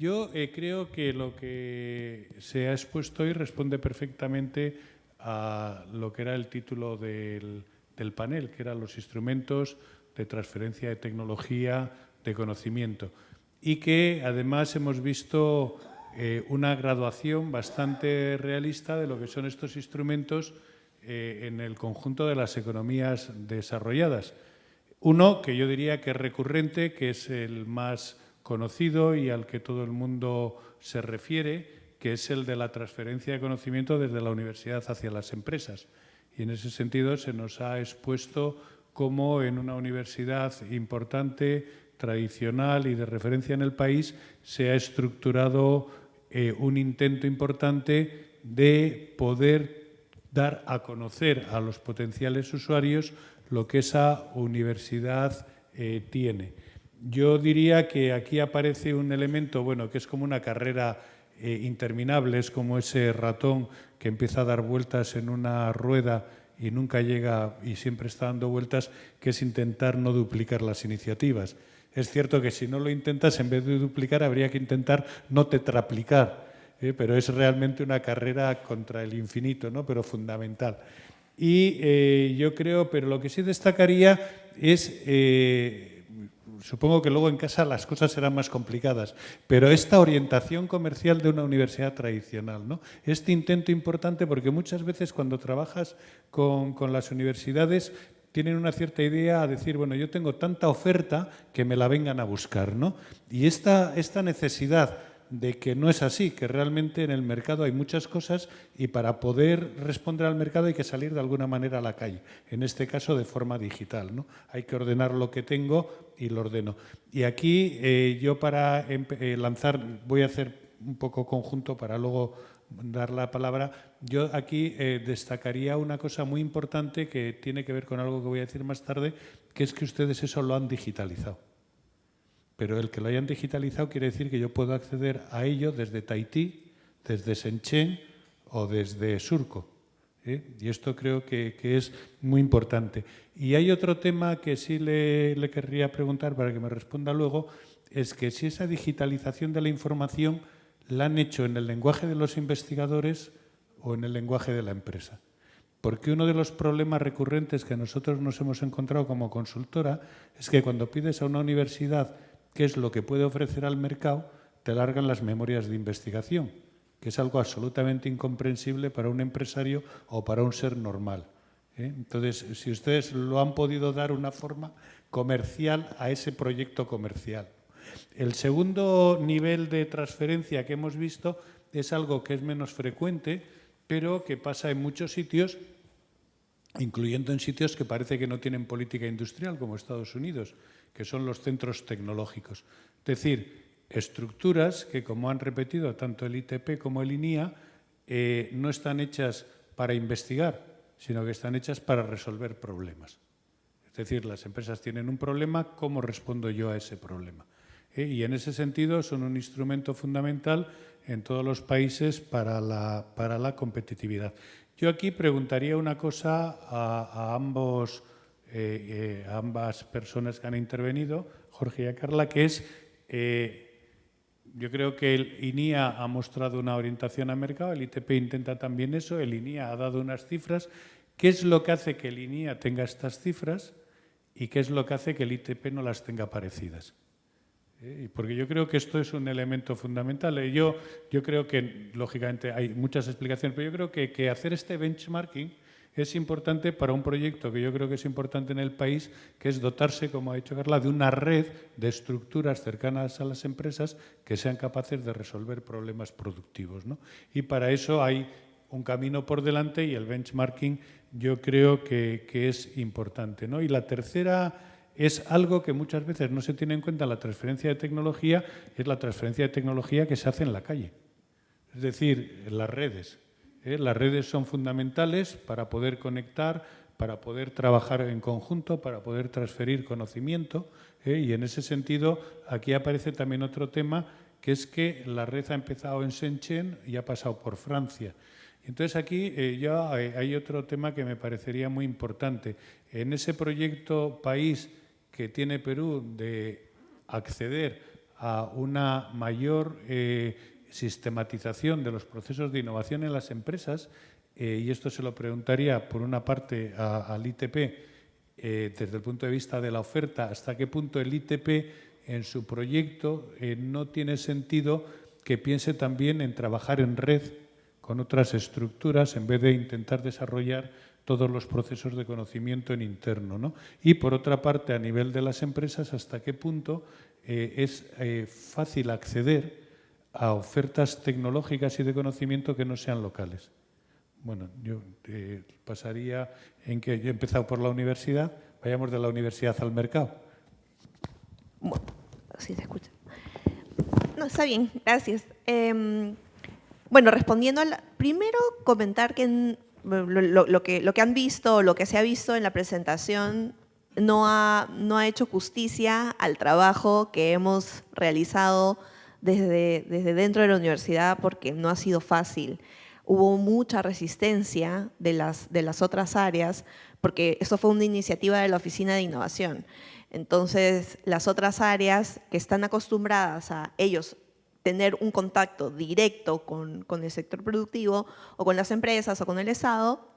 Yo creo que lo que se ha expuesto hoy responde perfectamente a lo que era el título del panel, que eran los instrumentos de transferencia de tecnología, de conocimiento, y que además hemos visto una graduación bastante realista de lo que son estos instrumentos en el conjunto de las economías desarrolladas. Uno que yo diría que es recurrente, que es el más conocido y al que todo el mundo se refiere, que es el de la transferencia de conocimiento desde la universidad hacia las empresas. Y en ese sentido se nos ha expuesto cómo en una universidad importante, tradicional y de referencia en el país se ha estructurado un intento importante de poder dar a conocer a los potenciales usuarios lo que esa universidad tiene. Yo diría que aquí aparece un elemento, bueno, que es como una carrera interminable, es como ese ratón que empieza a dar vueltas en una rueda y nunca llega y siempre está dando vueltas, que es intentar no duplicar las iniciativas. Es cierto que si no lo intentas, en vez de duplicar, habría que intentar no tetraplicar, pero es realmente una carrera contra el infinito, ¿no? Pero fundamental. Y yo creo, pero lo que sí destacaría es, supongo que luego en casa las cosas serán más complicadas, pero esta orientación comercial de una universidad tradicional, ¿no? Este intento importante, porque muchas veces cuando trabajas con las universidades tienen una cierta idea a decir, bueno, yo tengo tanta oferta que me la vengan a buscar, ¿no? Y esta necesidad de que no es así, que realmente en el mercado hay muchas cosas y para poder responder al mercado hay que salir de alguna manera a la calle, en este caso de forma digital, ¿no? Hay que ordenar lo que tengo y lo ordeno. Y aquí yo para lanzar, voy a hacer un poco conjunto para luego dar la palabra. Yo aquí destacaría una cosa muy importante que tiene que ver con algo que voy a decir más tarde, que es que ustedes eso lo han digitalizado. Pero el que lo hayan digitalizado quiere decir que yo puedo acceder a ello desde Tahití, desde Shenzhen o desde Surco. Y esto creo que es muy importante. Y hay otro tema que sí le querría preguntar para que me responda luego, es que si esa digitalización de la información la han hecho en el lenguaje de los investigadores o en el lenguaje de la empresa. Porque uno de los problemas recurrentes que nosotros nos hemos encontrado como consultora es que cuando pides a una universidad qué es lo que puede ofrecer al mercado, te largan las memorias de investigación, que es algo absolutamente incomprensible para un empresario o para un ser normal. Entonces, si ustedes lo han podido dar una forma comercial a ese proyecto comercial. El segundo nivel de transferencia que hemos visto es algo que es menos frecuente, pero que pasa en muchos sitios, incluyendo en sitios que parece que no tienen política industrial, como Estados Unidos, que son los centros tecnológicos. Es decir, estructuras que, como han repetido tanto el ITP como el INIA, no están hechas para investigar, sino que están hechas para resolver problemas. Es decir, las empresas tienen un problema, ¿cómo respondo yo a ese problema? Y en ese sentido son un instrumento fundamental en todos los países para la competitividad. Yo aquí preguntaría una cosa a ambas personas que han intervenido, Jorge y a Carla, que es, yo creo que el INIA ha mostrado una orientación al mercado, el ITP intenta también eso, el INIA ha dado unas cifras. ¿Qué es lo que hace que el INIA tenga estas cifras y qué es lo que hace que el ITP no las tenga parecidas? Porque yo creo que esto es un elemento fundamental. Yo creo que, lógicamente, hay muchas explicaciones, pero yo creo que hacer este benchmarking es importante para un proyecto que yo creo que es importante en el país, que es dotarse, como ha dicho Carla, de una red de estructuras cercanas a las empresas que sean capaces de resolver problemas productivos, ¿no? Y para eso hay un camino por delante y el benchmarking yo creo que es importante, ¿no? Y la tercera es algo que muchas veces no se tiene en cuenta en la transferencia de tecnología, es la transferencia de tecnología que se hace en la calle. Es decir, en las redes. Las redes son fundamentales para poder conectar, para poder trabajar en conjunto, para poder transferir conocimiento. Y en ese sentido, aquí aparece también otro tema, que es que la red ha empezado en Shenzhen y ha pasado por Francia. Entonces aquí ya hay otro tema que me parecería muy importante. En ese proyecto país que tiene Perú de acceder a una mayor sistematización de los procesos de innovación en las empresas, y esto se lo preguntaría por una parte al ITP, desde el punto de vista de la oferta, hasta qué punto el ITP en su proyecto no tiene sentido que piense también en trabajar en red con otras estructuras en vez de intentar desarrollar todos los procesos de conocimiento en interno, ¿no? Y, por otra parte, a nivel de las empresas, hasta qué punto es fácil acceder a ofertas tecnológicas y de conocimiento que no sean locales. Bueno, yo pasaría en que yo he empezado por la universidad, vayamos de la universidad al mercado. Bueno, sí se escucha. No, está bien, gracias. Bueno, respondiendo primero comentar que lo que han visto, lo que se ha visto en la presentación no ha hecho justicia al trabajo que hemos realizado desde dentro de la universidad, porque no ha sido fácil. Hubo mucha resistencia de las otras áreas, porque esto fue una iniciativa de la Oficina de Innovación. Entonces, las otras áreas que están acostumbradas a ellos tener un contacto directo con el sector productivo o con las empresas o con el Estado,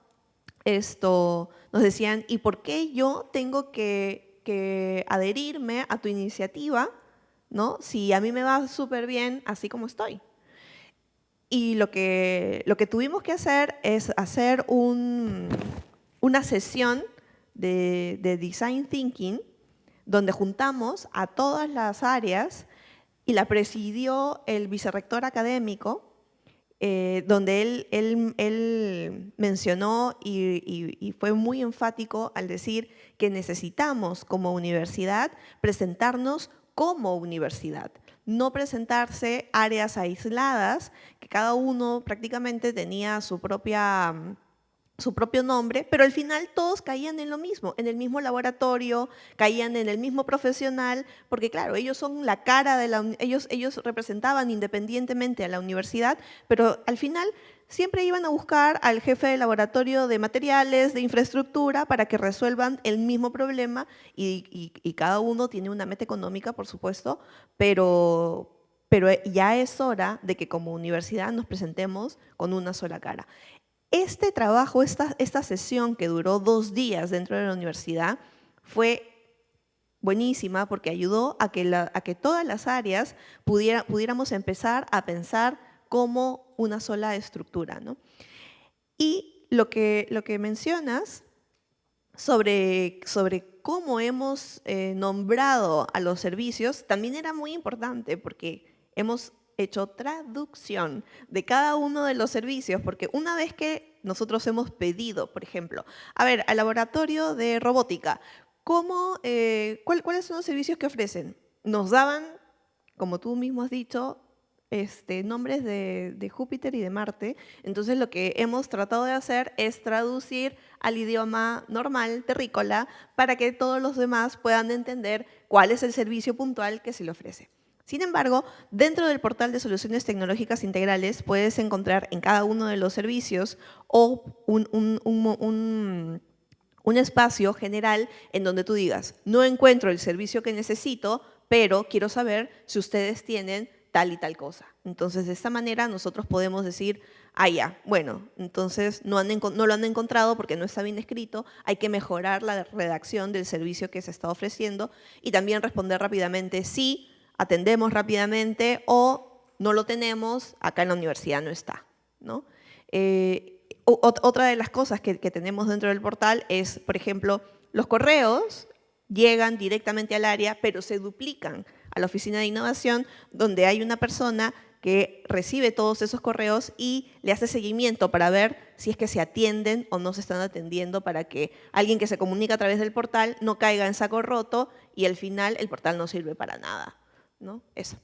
nos decían, ¿y por qué yo tengo que adherirme a tu iniciativa, ¿no? Si a mí me va súper bien así como estoy? Y lo que tuvimos que hacer es hacer una sesión de Design Thinking, donde juntamos a todas las áreas y la presidió el vicerrector académico, donde él mencionó y fue muy enfático al decir que necesitamos como universidad presentarnos como universidad, no presentarse áreas aisladas, que cada uno prácticamente tenía su propio nombre, pero al final todos caían en lo mismo, en el mismo laboratorio, caían en el mismo profesional, porque claro, ellos son la cara de ellos representaban independientemente a la universidad, pero al final siempre iban a buscar al jefe de laboratorio de materiales, de infraestructura, para que resuelvan el mismo problema y cada uno tiene una meta económica, por supuesto, pero ya es hora de que como universidad nos presentemos con una sola cara. Este trabajo, esta sesión que duró 2 días dentro de la universidad fue buenísima porque ayudó a que todas las áreas pudiéramos empezar a pensar como una sola estructura, ¿no? Y lo que mencionas sobre cómo hemos nombrado a los servicios también era muy importante porque hemos hecho traducción de cada uno de los servicios, porque una vez que nosotros hemos pedido, por ejemplo, a ver, al laboratorio de robótica, ¿cuáles son los servicios que ofrecen? Nos daban, como tú mismo has dicho, nombres de Júpiter y de Marte. Entonces lo que hemos tratado de hacer es traducir al idioma normal, terrícola, para que todos los demás puedan entender cuál es el servicio puntual que se le ofrece. Sin embargo, dentro del portal de soluciones tecnológicas integrales puedes encontrar en cada uno de los servicios o un espacio general en donde tú digas, no encuentro el servicio que necesito, pero quiero saber si ustedes tienen tal y tal cosa. Entonces, de esta manera nosotros podemos decir, ya, bueno, entonces no lo han encontrado porque no está bien escrito, hay que mejorar la redacción del servicio que se está ofreciendo y también responder rápidamente sí, atendemos rápidamente o no lo tenemos, acá en la universidad no está, ¿no? Otra de las cosas que tenemos dentro del portal es, por ejemplo, los correos llegan directamente al área, pero se duplican a la oficina de innovación, donde hay una persona que recibe todos esos correos y le hace seguimiento para ver si es que se atienden o no se están atendiendo, para que alguien que se comunica a través del portal no caiga en saco roto y al final el portal no sirve para nada, ¿no? Eso.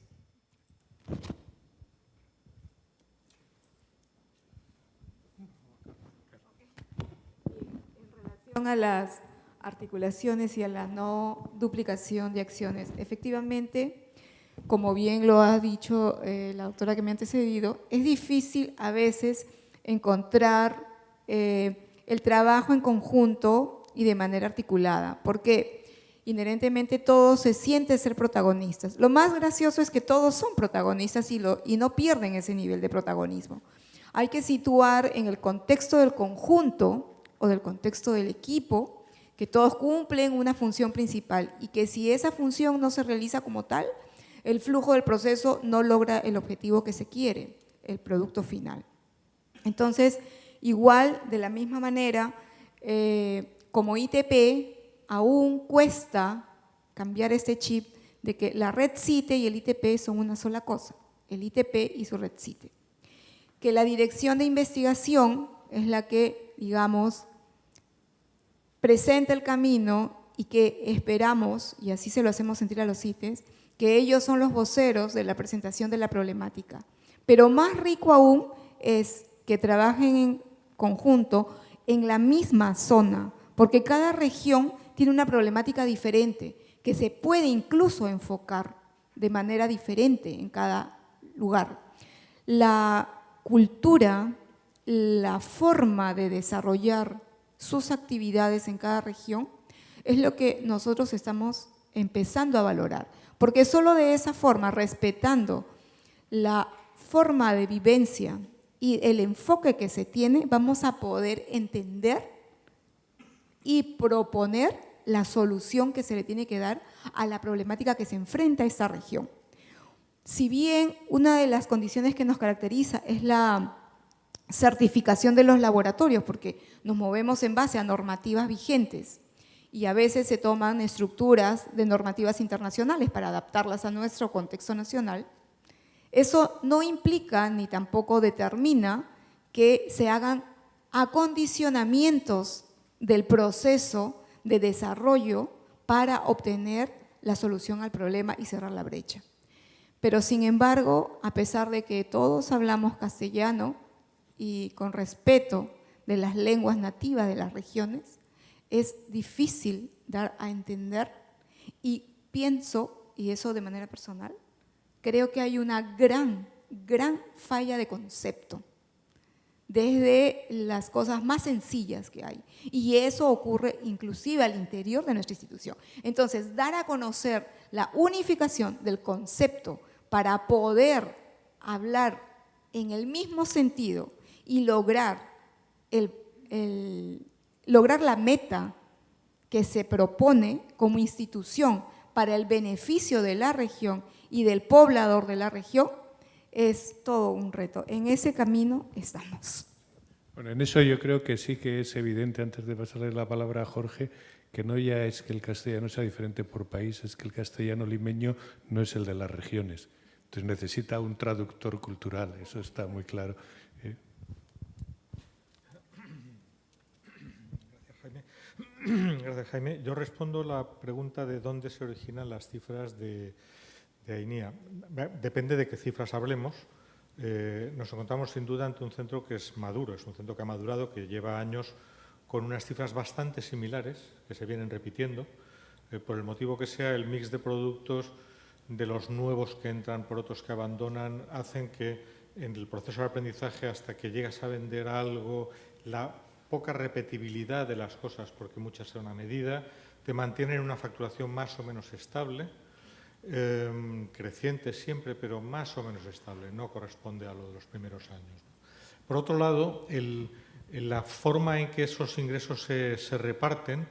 En relación a las articulaciones y a la no duplicación de acciones, efectivamente, como bien lo ha dicho la doctora que me ha antecedido, es difícil a veces encontrar el trabajo en conjunto y de manera articulada. ¿Por qué? inherentemente todos se sienten ser protagonistas. Lo más gracioso es que todos son protagonistas y no pierden ese nivel de protagonismo. Hay que situar en el contexto del conjunto o del contexto del equipo que todos cumplen una función principal y que si esa función no se realiza como tal, el flujo del proceso no logra el objetivo que se quiere, el producto final. Entonces, igual, de la misma manera, como ITP, aún cuesta cambiar este chip de que la red CITE y el ITP son una sola cosa, el ITP y su red CITE. Que la dirección de investigación es la que, digamos, presenta el camino y que esperamos, y así se lo hacemos sentir a los CITES, que ellos son los voceros de la presentación de la problemática. Pero más rico aún es que trabajen en conjunto en la misma zona, porque cada región tiene una problemática diferente, que se puede incluso enfocar de manera diferente en cada lugar. La cultura, la forma de desarrollar sus actividades en cada región, es lo que nosotros estamos empezando a valorar, porque solo de esa forma, respetando la forma de vivencia y el enfoque que se tiene, vamos a poder entender y proponer la solución que se le tiene que dar a la problemática que se enfrenta a esta región. Si bien una de las condiciones que nos caracteriza es la certificación de los laboratorios, porque nos movemos en base a normativas vigentes y a veces se toman estructuras de normativas internacionales para adaptarlas a nuestro contexto nacional, eso no implica ni tampoco determina que se hagan acondicionamientos del proceso de desarrollo para obtener la solución al problema y cerrar la brecha. Pero sin embargo, a pesar de que todos hablamos castellano y con respeto de las lenguas nativas de las regiones, es difícil dar a entender y pienso, y eso de manera personal, creo que hay una gran falla de concepto desde las cosas más sencillas que hay. Y eso ocurre inclusive al interior de nuestra institución. Entonces, dar a conocer la unificación del concepto para poder hablar en el mismo sentido y lograr la meta que se propone como institución para el beneficio de la región y del poblador de la región, es todo un reto. En ese camino estamos. Bueno, en eso yo creo que sí que es evidente, antes de pasarle la palabra a Jorge, que no ya es que el castellano sea diferente por país, es que el castellano limeño no es el de las regiones. Entonces necesita un traductor cultural, eso está muy claro. Gracias, Jaime. Yo respondo la pregunta de dónde se originan las cifras de AINIA. Depende de qué cifras hablemos. Nos encontramos sin duda ante un centro que es maduro, es un centro que ha madurado, que lleva años con unas cifras bastante similares, que se vienen repitiendo. Por el motivo que sea, el mix de productos, de los nuevos que entran por otros que abandonan, hacen que en el proceso de aprendizaje, hasta que llegas a vender algo, la poca repetibilidad de las cosas, porque muchas son a medida, te mantienen una facturación más o menos estable, creciente siempre, pero más o menos estable, no corresponde a lo de los primeros años. Por otro lado, la forma en que esos ingresos se reparten,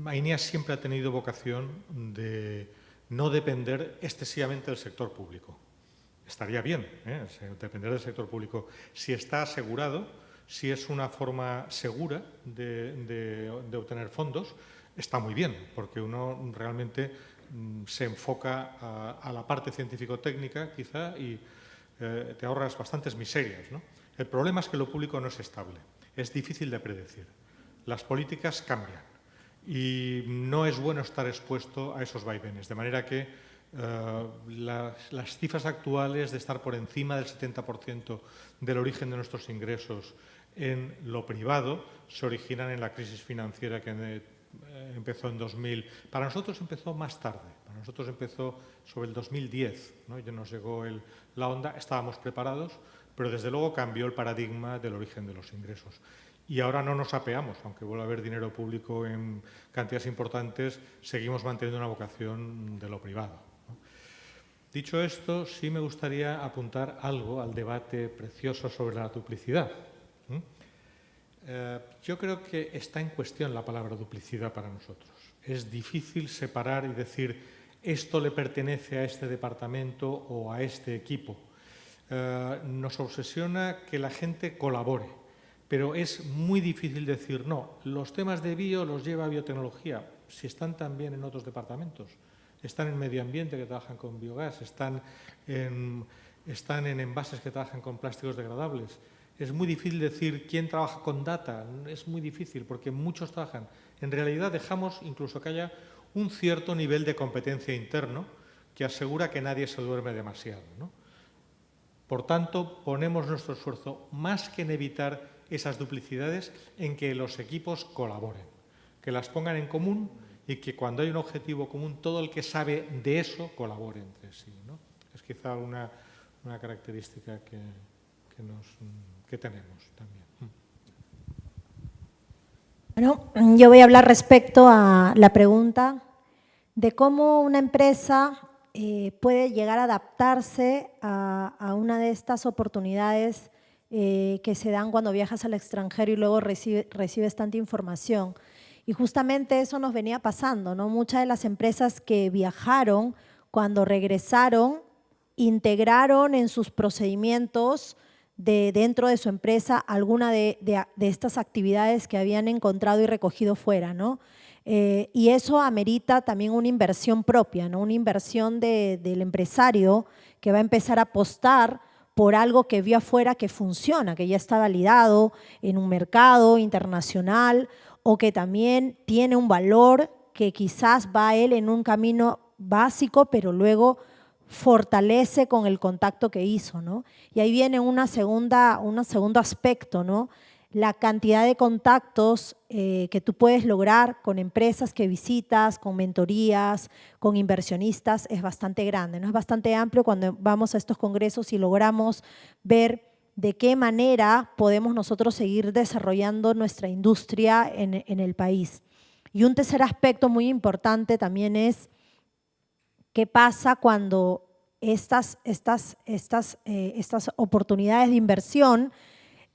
AINIA siempre ha tenido vocación de no depender excesivamente del sector público. Estaría bien, depender del sector público. Si está asegurado, si es una forma segura de obtener fondos, está muy bien, porque uno realmente se enfoca a la parte científico-técnica, quizá, y te ahorras bastantes miserias, ¿no? El problema es que lo público no es estable, es difícil de predecir. Las políticas cambian y no es bueno estar expuesto a esos vaivenes, de manera que las cifras actuales de estar por encima del 70% del origen de nuestros ingresos en lo privado se originan en la crisis financiera que empezó en 2000. Para nosotros empezó más tarde, para nosotros empezó sobre el 2010, ¿no? Ya nos llegó la onda, estábamos preparados, pero desde luego cambió el paradigma del origen de los ingresos. y ahora no nos apeamos, aunque vuelva a haber dinero público en cantidades importantes, seguimos manteniendo una vocación de lo privado, ¿no? Dicho esto, sí me gustaría apuntar algo al debate precioso sobre la duplicidad. Yo creo que está en cuestión la palabra duplicidad para nosotros. Es difícil separar y decir esto le pertenece a este departamento o a este equipo. Nos obsesiona que la gente colabore, pero es muy difícil decir no, los temas de bio los lleva biotecnología, si están también en otros departamentos. Están en medio ambiente que trabajan con biogás, están en envases que trabajan con plásticos degradables. Es muy difícil decir quién trabaja con data, es muy difícil porque muchos trabajan. En realidad dejamos incluso que haya un cierto nivel de competencia interno que asegura que nadie se duerme demasiado, ¿no? Por tanto, ponemos nuestro esfuerzo más que en evitar esas duplicidades en que los equipos colaboren, que las pongan en común y que cuando hay un objetivo común, todo el que sabe de eso colabore entre sí, ¿no? Es quizá una característica que tenemos también. Bueno, yo voy a hablar respecto a la pregunta de cómo una empresa puede llegar a adaptarse a una de estas oportunidades que se dan cuando viajas al extranjero y luego recibes tanta información. Y justamente eso nos venía pasando, ¿no? Muchas de las empresas que viajaron, cuando regresaron, integraron en sus procedimientos dentro de su empresa alguna de estas actividades que habían encontrado y recogido fuera, ¿no? Y eso amerita también una inversión propia, ¿no? Una inversión del empresario que va a empezar a apostar por algo que vio afuera que funciona, que ya está validado en un mercado internacional o que también tiene un valor que quizás va él en un camino básico, pero luego fortalece con el contacto que hizo, ¿no? Y ahí viene un segundo aspecto, ¿no? La cantidad de contactos que tú puedes lograr con empresas que visitas, con mentorías, con inversionistas, es bastante grande, ¿no? Es bastante amplio cuando vamos a estos congresos y logramos ver de qué manera podemos nosotros seguir desarrollando nuestra industria en el país. Y un tercer aspecto muy importante también es qué pasa cuando estas oportunidades de inversión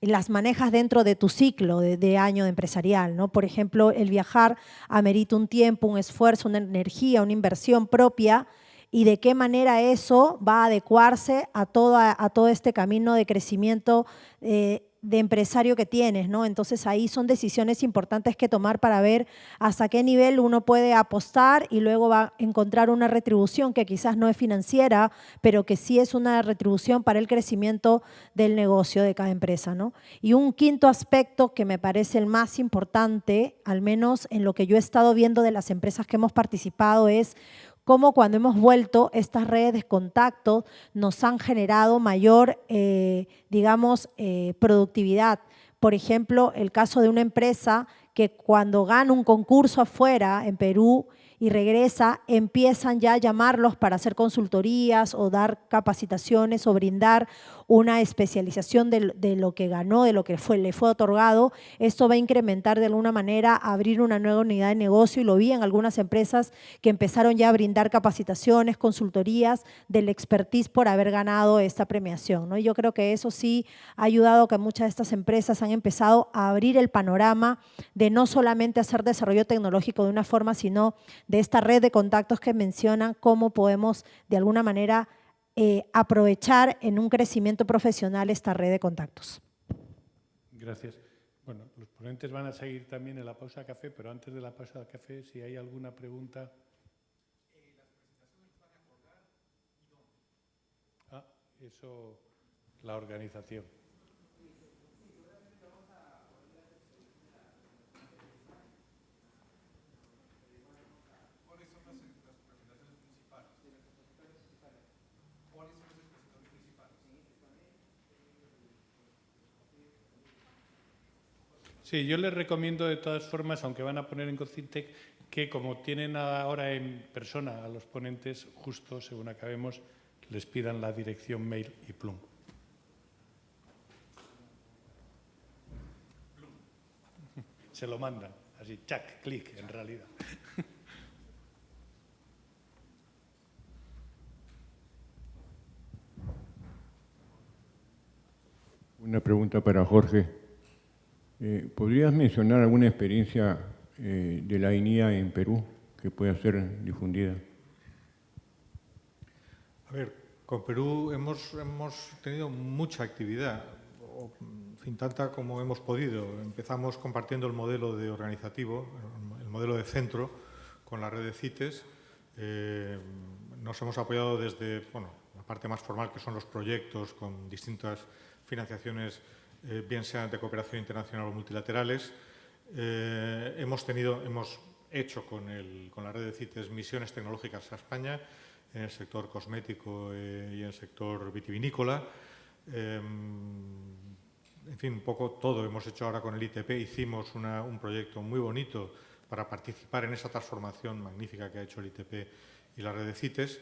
las manejas dentro de tu ciclo de año empresarial, ¿no? Por ejemplo, el viajar amerita un tiempo, un esfuerzo, una energía, una inversión propia y de qué manera eso va a adecuarse a todo este camino de crecimiento de empresario que tienes, ¿no? Entonces ahí son decisiones importantes que tomar para ver hasta qué nivel uno puede apostar y luego va a encontrar una retribución que quizás no es financiera, pero que sí es una retribución para el crecimiento del negocio de cada empresa, ¿no? Y un quinto aspecto que me parece el más importante, al menos en lo que yo he estado viendo de las empresas que hemos participado, es cómo cuando hemos vuelto, estas redes de contacto nos han generado mayor, productividad. Por ejemplo, el caso de una empresa que cuando gana un concurso afuera, en Perú, y regresa, empiezan ya a llamarlos para hacer consultorías o dar capacitaciones o brindar una especialización de lo que ganó, de lo que le fue otorgado. Esto va a incrementar de alguna manera, abrir una nueva unidad de negocio y lo vi en algunas empresas que empezaron ya a brindar capacitaciones, consultorías del expertise por haber ganado esta premiación, ¿no? Y yo creo que eso sí ha ayudado a que muchas de estas empresas han empezado a abrir el panorama de no solamente hacer desarrollo tecnológico de una forma, sino de esta red de contactos que mencionan, cómo podemos de alguna manera aprovechar en un crecimiento profesional esta red de contactos. Gracias. Bueno, los ponentes van a seguir también en la pausa café, pero antes de la pausa café, si hay alguna pregunta. ¿Las presentaciones van a colgar y dónde? Eso, la organización. Sí, yo les recomiendo de todas formas, aunque van a poner en Cocintec, que como tienen ahora en persona a los ponentes, justo según acabemos, les pidan la dirección mail y plum. se lo mandan, así, chac, clic, en realidad. Una pregunta para Jorge. ¿Podrías mencionar alguna experiencia de la INIA en Perú que pueda ser difundida? A ver, con Perú hemos tenido mucha actividad, en fin, tanta como hemos podido. Empezamos compartiendo el modelo de organizativo, el modelo de centro, con la red de CITES. Nos hemos apoyado desde la parte más formal, que son los proyectos con distintas financiaciones, bien sean de cooperación internacional o multilaterales. Hemos hecho con la red de CITES misiones tecnológicas a España en el sector cosmético y en el sector vitivinícola. En fin, un poco todo hemos hecho ahora con el ITP. Hicimos un proyecto muy bonito para participar en esa transformación magnífica que ha hecho el ITP y la red de CITES.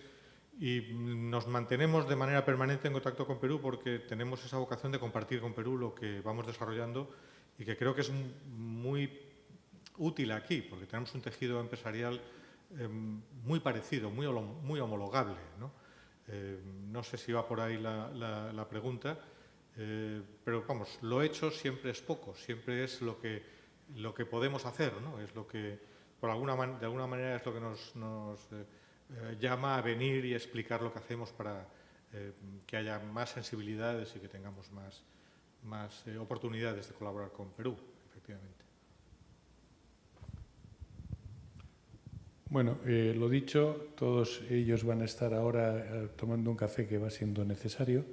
Y nos mantenemos de manera permanente en contacto con Perú porque tenemos esa vocación de compartir con Perú lo que vamos desarrollando y que creo que es muy útil aquí, porque tenemos un tejido empresarial muy parecido, muy homologable, ¿no? No sé si va por ahí la pregunta, pero vamos, lo hecho siempre es poco, siempre es lo que podemos hacer, ¿no? Es lo que, de alguna manera, es lo que nos llama a venir y explicar lo que hacemos para que haya más sensibilidades y que tengamos más oportunidades de colaborar con Perú, efectivamente. Bueno, lo dicho, todos ellos van a estar ahora tomando un café que va siendo necesario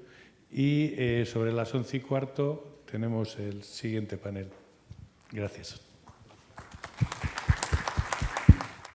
y sobre las 11:15 tenemos el siguiente panel. Gracias.